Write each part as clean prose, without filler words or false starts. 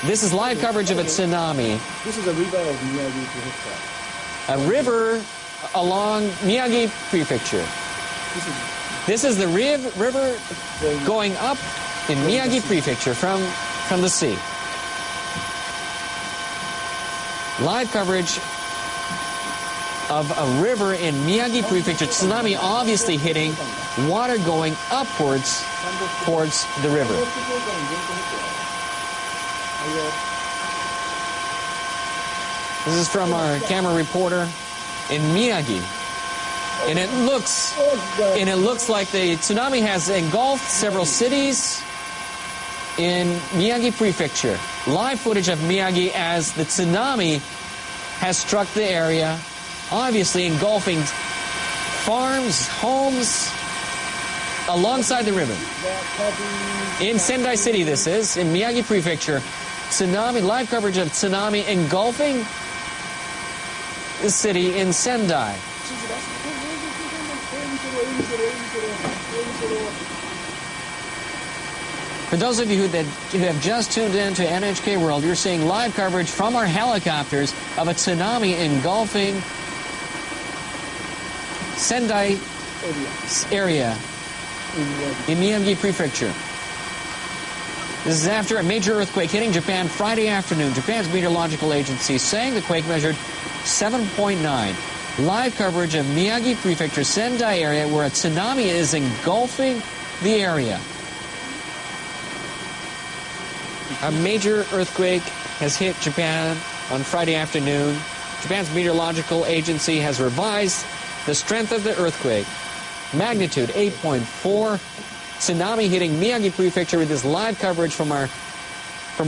This is live coverage of a tsunami. This is a river of Miyagi Prefecture. A river along Miyagi Prefecture. This is the river going up in Miyagi Prefecture from the sea. Live coverage of a river in Miyagi Prefecture. Tsunami obviously hitting, water going upwards towards the river. This is from our camera reporter in Miyagi. And it looks like the tsunami has engulfed several cities in Miyagi Prefecture. Live footage of Miyagi as the tsunami has struck the area, obviously engulfing farms, homes alongside the river. In Sendai City, this is, in Miyagi Prefecture. Tsunami, live coverage of tsunami engulfing the city in Sendai. For those of you who have just tuned in to NHK World, you're seeing live coverage from our helicopters of a tsunami engulfing Sendai area in Miyagi Prefecture. This is after a major earthquake hitting Japan Friday afternoon. Japan's meteorological agency saying the quake measured 7.9. Live coverage of Miyagi Prefecture, Sendai area, where a tsunami is engulfing the area. A major earthquake has hit Japan on Friday afternoon. Japan's meteorological agency has revised the strength of the earthquake. Magnitude 8.4. Tsunami hitting Miyagi Prefecture with this live coverage from our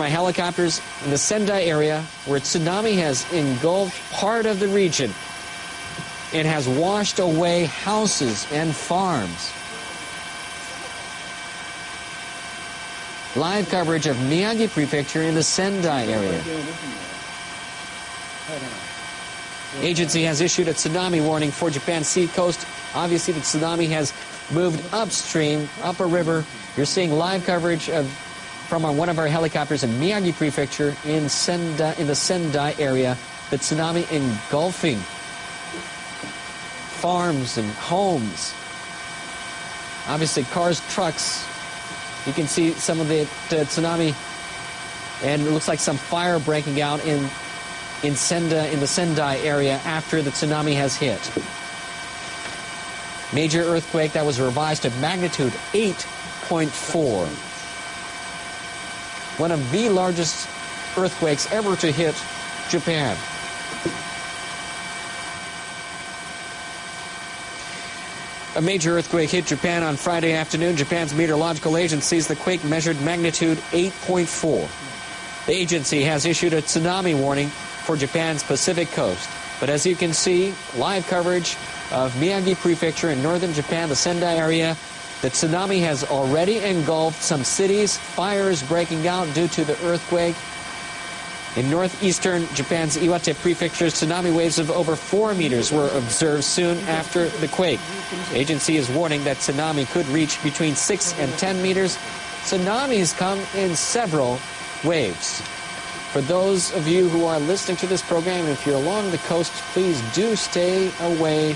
helicopters in the Sendai area, where tsunami has engulfed part of the region. It has washed away houses and farms. Live coverage of Miyagi Prefecture in the Sendai area. Agency has issued a tsunami warning for Japan's sea coast. Obviously, the tsunami has moved upstream, up a river. You're seeing live coverage from one of our helicopters in Miyagi Prefecture in the Sendai area. The tsunami engulfing farms and homes. Obviously, cars, trucks. You can see some of the tsunami, and it looks like some fire breaking out in the Sendai area after the tsunami has hit. Major earthquake that was revised to magnitude 8.4. One of the largest earthquakes ever to hit Japan. A major earthquake hit Japan on Friday afternoon. Japan's meteorological agency says the quake measured magnitude 8.4. The agency has issued a tsunami warning for Japan's Pacific coast. But as you can see, live coverage of Miyagi Prefecture in northern Japan, the Sendai area, the tsunami has already engulfed some cities, fires breaking out due to the earthquake. In northeastern Japan's Iwate Prefecture, tsunami waves of over 4 meters were observed soon after the quake. The agency is warning that tsunami could reach between 6 and 10 meters. Tsunamis come in several waves. For those of you who are listening to this program, if you're along the coast, please do stay away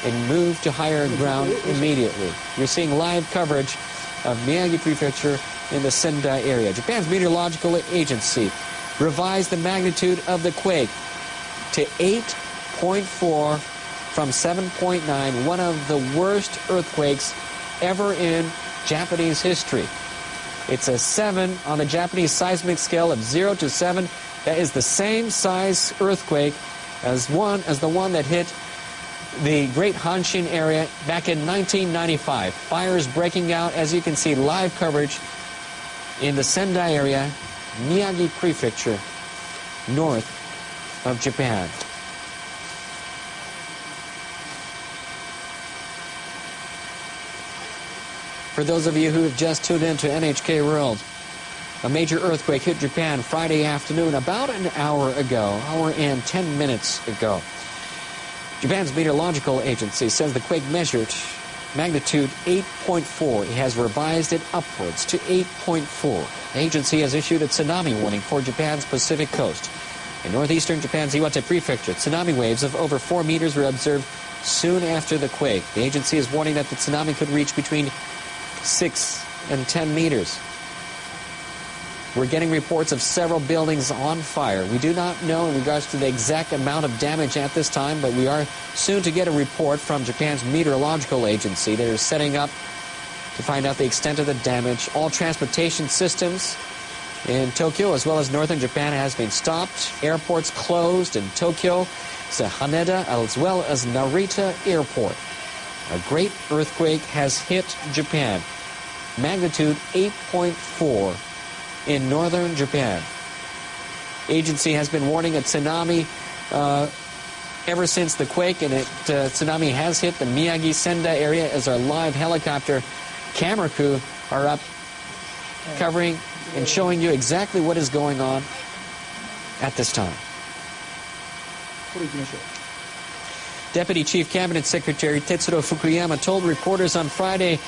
and move to higher ground immediately. You're seeing live coverage of Miyagi Prefecture in the Sendai area. Japan's meteorological agency revised the magnitude of the quake to 8.4 from 7.9, one of the worst earthquakes ever in Japanese history. It's a 7 on the Japanese seismic scale of 0 to 7. That is the same size earthquake as the one that hit the Great Hanshin area back in 1995. Fires breaking out, as you can see, live coverage in the Sendai area, Miyagi Prefecture, north of Japan. For those of you who have just tuned in to NHK World, a major earthquake hit Japan Friday afternoon about an hour and 10 minutes ago. Japan's meteorological agency says the quake measured magnitude 8.4. It has revised it upwards to 8.4. The agency has issued a tsunami warning for Japan's Pacific coast. In northeastern Japan's Iwate Prefecture, tsunami waves of over 4 meters were observed soon after the quake. The agency is warning that the tsunami could reach between 6 and 10 meters. We're getting reports of several buildings on fire. We do not know in regards to the exact amount of damage at this time, but we are soon to get a report from Japan's meteorological agency. They're setting up to find out the extent of the damage. All transportation systems in Tokyo as well as northern Japan has been stopped. Airports closed in Tokyo, Haneda, as well as Narita Airport. A great earthquake has hit Japan. Magnitude 8.4 in northern Japan. Agency has been warning a tsunami ever since the quake, and tsunami has hit the Miyagi Senda area as our live helicopter camera crew are up covering and showing you exactly what is going on at this time. Deputy Chief Cabinet Secretary Tetsuro Fukuyama told reporters on Friday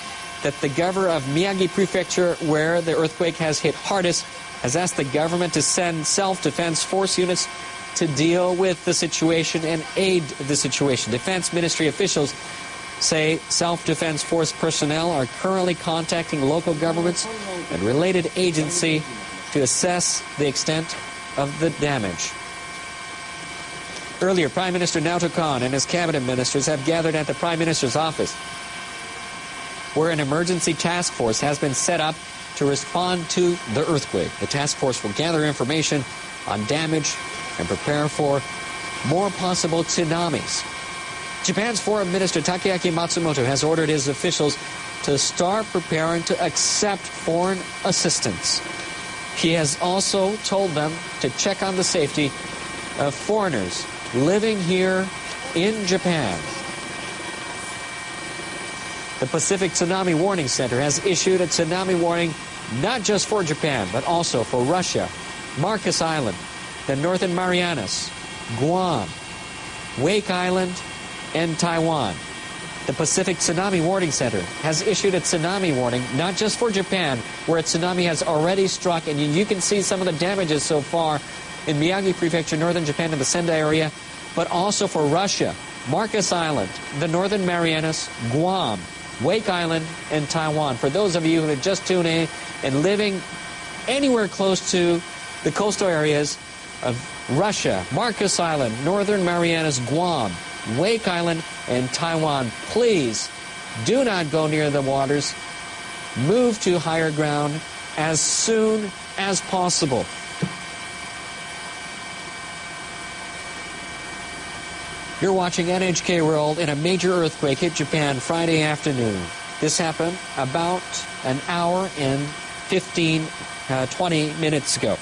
that the governor of Miyagi Prefecture, where the earthquake has hit hardest, has asked the government to send self-defense force units to deal with the situation and aid the situation. Defense Ministry officials say self-defense force personnel are currently contacting local governments and related agency to assess the extent of the damage. Earlier, Prime Minister Naoto Kan and his cabinet ministers have gathered at the Prime Minister's office, where an emergency task force has been set up to respond to the earthquake. The task force will gather information on damage and prepare for more possible tsunamis. Japan's Foreign Minister Takeaki Matsumoto has ordered his officials to start preparing to accept foreign assistance. He has also told them to check on the safety of foreigners living here in Japan. The Pacific Tsunami Warning Center has issued a tsunami warning not just for Japan, but also for Russia, Marcus Island, the Northern Marianas, Guam, Wake Island, and Taiwan. The Pacific Tsunami Warning Center has issued a tsunami warning not just for Japan, where a tsunami has already struck, and you can see some of the damages so far in Miyagi Prefecture, northern Japan, and the Senda area, but also for Russia, Marcus Island, the Northern Marianas, Guam, Wake Island, and Taiwan. For those of you who have just tuned in and living anywhere close to the coastal areas of Russia, Marcus Island, Northern Marianas, Guam, Wake Island, and Taiwan, please do not go near the waters. Move to higher ground as soon as possible. You're watching NHK World, and a major earthquake hit Japan Friday afternoon. This happened about an hour and 20 minutes ago.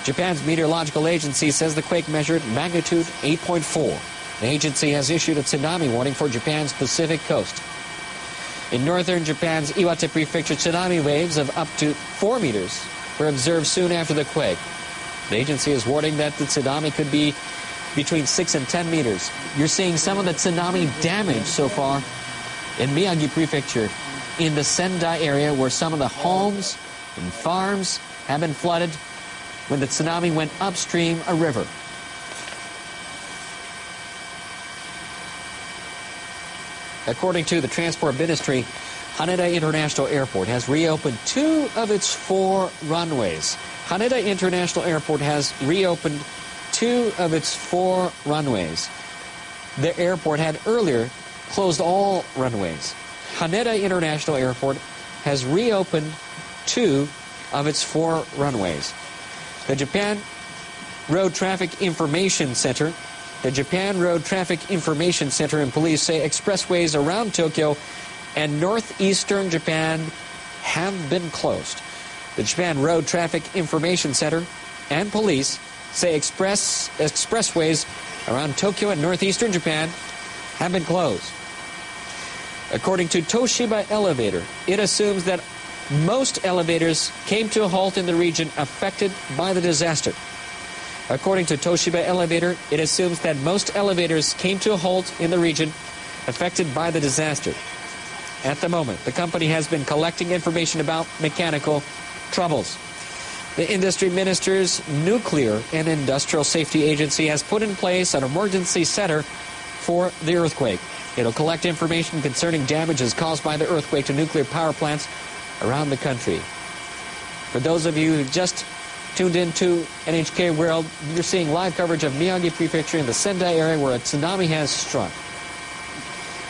Japan's meteorological agency says the quake measured magnitude 8.4. The agency has issued a tsunami warning for Japan's Pacific coast. In northern Japan's Iwate Prefecture, tsunami waves of up to 4 meters were observed soon after the quake. The agency is warning that the tsunami could be between 6 and 10 meters. You're seeing some of the tsunami damage so far in Miyagi Prefecture, in the Senda area, where some of the homes and farms have been flooded when the tsunami went upstream a river. According to the Transport Ministry, Haneda International Airport has reopened 2 of its 4 runways. Haneda International Airport has reopened 2 of its 4 runways. The airport had earlier closed all runways. Haneda International Airport has reopened 2 of its 4 runways. The Japan Road Traffic Information Center and police say expressways around Tokyo and northeastern Japan have been closed. The Japan Road Traffic Information Center and police say expressways around Tokyo and northeastern Japan have been closed. According to Toshiba Elevator, it assumes that most elevators came to a halt in the region affected by the disaster. According to Toshiba Elevator, it assumes that most elevators came to a halt in the region affected by the disaster. At the moment, the company has been collecting information about mechanical troubles. The Industry Minister's Nuclear and Industrial Safety Agency has put in place an emergency center for the earthquake. It'll collect information concerning damages caused by the earthquake to nuclear power plants around the country. For those of you who just tuned into NHK World, you're seeing live coverage of Miyagi Prefecture in the Sendai area where a tsunami has struck.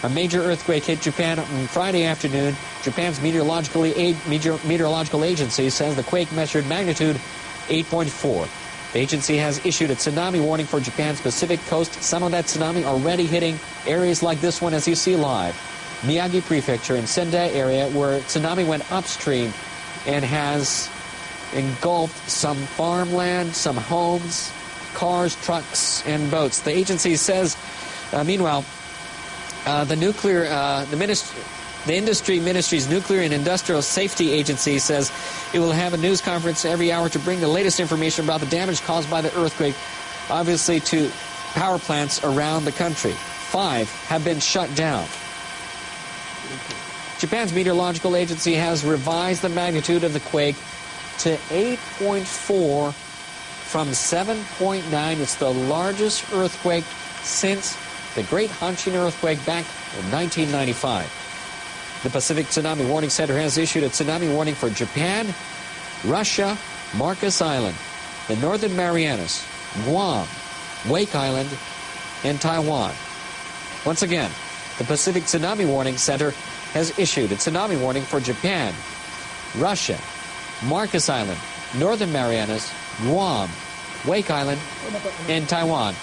A major earthquake hit Japan on Friday afternoon. Japan's meteorological agency says the quake measured magnitude 8.4. The agency has issued a tsunami warning for Japan's Pacific coast. Some of that tsunami already hitting areas like this one as you see live. Miyagi Prefecture in Sendai area where tsunami went upstream and has engulfed some farmland, some homes, cars, trucks, and boats. The agency says, meanwhile, the Industry Ministry's Nuclear and Industrial Safety Agency says it will have a news conference every hour to bring the latest information about the damage caused by the earthquake, obviously to power plants around the country. 5 have been shut down. Japan's meteorological agency has revised the magnitude of the quake to 8.4 from 7.9. It's the largest earthquake since the Great Hanshin earthquake back in 1995. The Pacific Tsunami Warning Center has issued a tsunami warning for Japan, Russia, Marcus Island, the Northern Marianas, Guam, Wake Island, and Taiwan. Once again, the Pacific Tsunami Warning Center has issued a tsunami warning for Japan, Russia, Marcus Island, Northern Marianas, Guam, Wake Island, and Taiwan.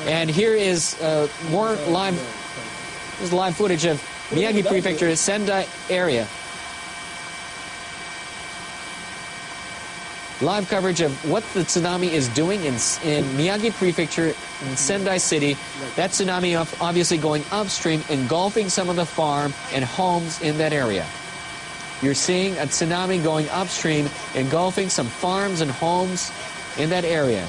And here is more live footage of Miyagi Prefecture, Sendai area. Live coverage of what the tsunami is doing in Miyagi Prefecture in Sendai City. That tsunami obviously going upstream, engulfing some of the farm and homes in that area. You're seeing a tsunami going upstream, engulfing some farms and homes in that area.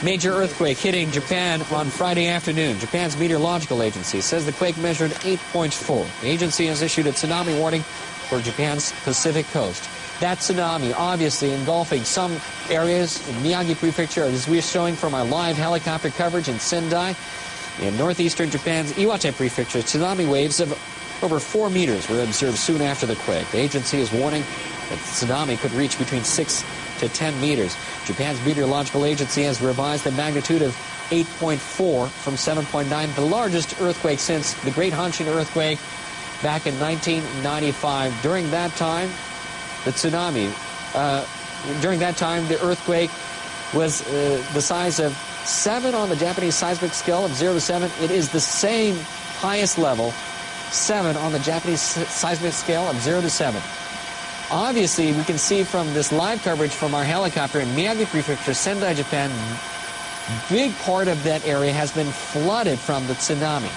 Major earthquake hitting Japan on Friday afternoon. Japan's meteorological agency says the quake measured 8.4. The agency has issued a tsunami warning for Japan's Pacific coast. That tsunami obviously engulfing some areas in Miyagi Prefecture, as we're showing from our live helicopter coverage in Sendai. In northeastern Japan's Iwate Prefecture, tsunami waves of over 4 meters were observed soon after the quake. The agency is warning that the tsunami could reach between 6 to 10 meters. Japan's meteorological agency has revised the magnitude of 8.4 from 7.9, the largest earthquake since the Great Hanshin earthquake back in 1995. During that time, the earthquake was the size of 7 on the Japanese seismic scale of 0 to 7. It is the same highest level, 7 on the Japanese seismic scale of 0 to 7. Obviously, we can see from this live coverage from our helicopter in Miyagi Prefecture, Sendai, Japan, big part of that area has been flooded from the tsunami.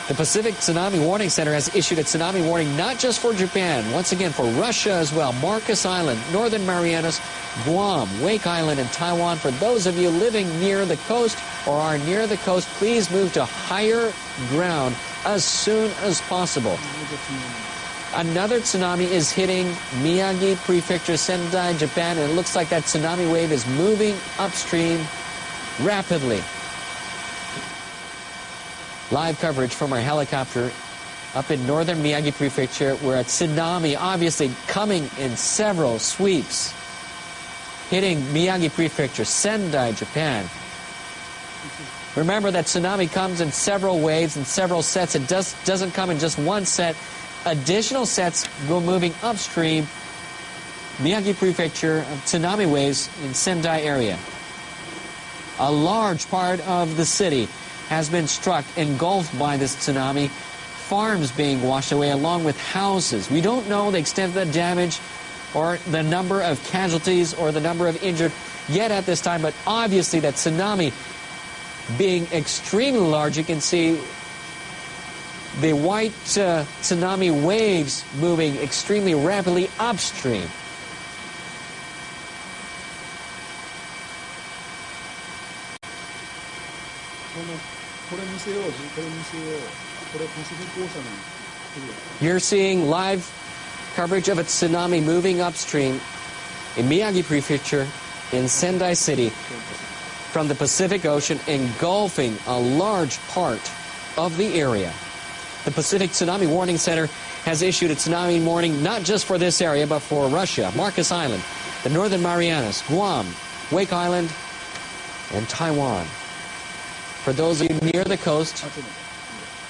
The Pacific Tsunami Warning Center has issued a tsunami warning not just for Japan, once again for Russia as well, Marcus Island, Northern Marianas, Guam, Wake Island, and Taiwan. For those of you living near the coast or are near the coast, please move to higher ground as soon as possible. Another tsunami is hitting Miyagi Prefecture, Sendai, Japan, and it looks like that tsunami wave is moving upstream rapidly. Live coverage from our helicopter up in northern Miyagi Prefecture, where a tsunami obviously coming in several sweeps, hitting Miyagi Prefecture, Sendai, Japan. Remember that tsunami comes in several waves and several sets. It doesn't come in just one set. Additional sets go moving upstream. Miyagi Prefecture, tsunami waves in Sendai area. A large part of the city has been struck, engulfed by this tsunami. Farms being washed away along with houses. We don't know the extent of the damage or the number of casualties or the number of injured yet at this time, but obviously that tsunami being extremely large. You can see the white tsunami waves moving extremely rapidly upstream. せよ、これにせよ、これパシフィックオーシャンに来るよ。You're seeing live coverage of a tsunami moving upstream in Miyagi Prefecture in Sendai City from the Pacific Ocean, engulfing a large part of the area. The Pacific Tsunami Warning Center has issued a tsunami warning not just for this area, but for Russia, Marcus Island, the Northern Marianas, Guam, Wake Island, and Taiwan. For those of you near the coast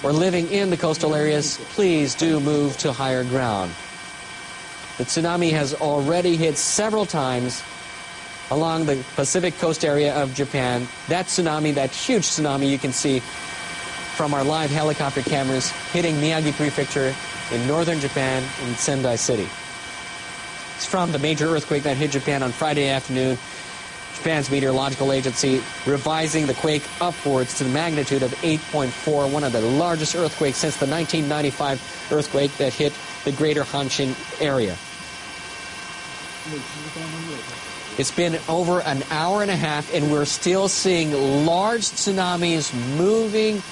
or living in the coastal areas, please do move to higher ground. The tsunami has already hit several times along the Pacific coast area of Japan. That tsunami, that huge tsunami you can see from our live helicopter cameras hitting Miyagi Prefecture in northern Japan in Sendai City. It's from the major earthquake that hit Japan on Friday afternoon. Japan's meteorological agency revising the quake upwards to the magnitude of 8.4, one of the largest earthquakes since the 1995 earthquake that hit the greater Hanshin area. It's been over an hour and a half, and we're still seeing large tsunamis moving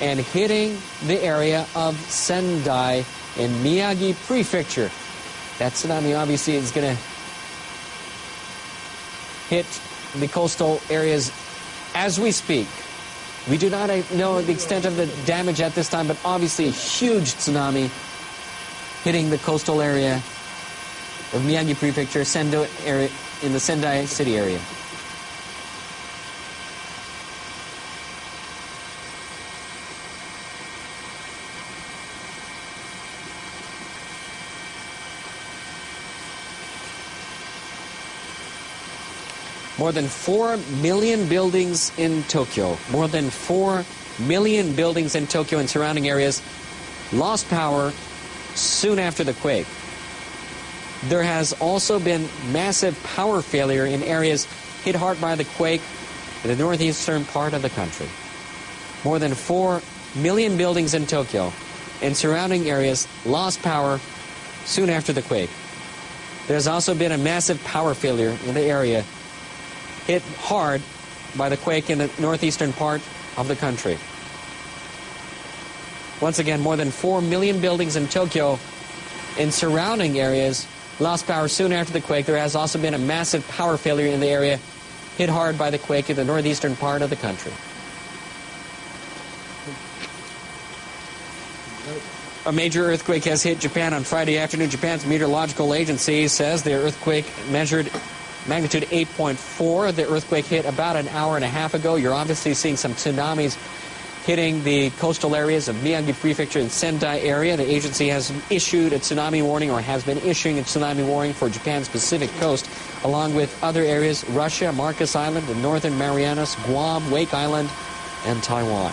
and hitting the area of Sendai in Miyagi Prefecture. That tsunami obviously is going to hit the coastal areas as we speak. We do not know the extent of the damage at this time, but obviously a huge tsunami hitting the coastal area of Miyagi Prefecture, Sendo area, in the Sendai City area. More than 4 million buildings in Tokyo, more than 4 million buildings in Tokyo and surrounding areas lost power soon after the quake. There has also been massive power failure in areas hit hard by the quake in the northeastern part of the country. More than 4 million buildings in Tokyo and surrounding areas lost power soon after the quake. There's also been a massive power failure in the area hit hard by the quake in the northeastern part of the country. Once again, more than 4 million buildings in Tokyo and surrounding areas lost power soon after the quake. There has also been a massive power failure in the area hit hard by the quake in the northeastern part of the country. A major earthquake has hit Japan on Friday afternoon. Japan's meteorological agency says the earthquake measured magnitude 8.4. The earthquake hit about an hour and a half ago. You're obviously seeing some tsunamis hitting the coastal areas of Miyagi Prefecture and Sendai area. The agency has issued a tsunami warning, or has been issuing a tsunami warning for Japan's Pacific coast, along with other areas, Russia, Marcus Island, the Northern Marianas, Guam, Wake Island, and Taiwan.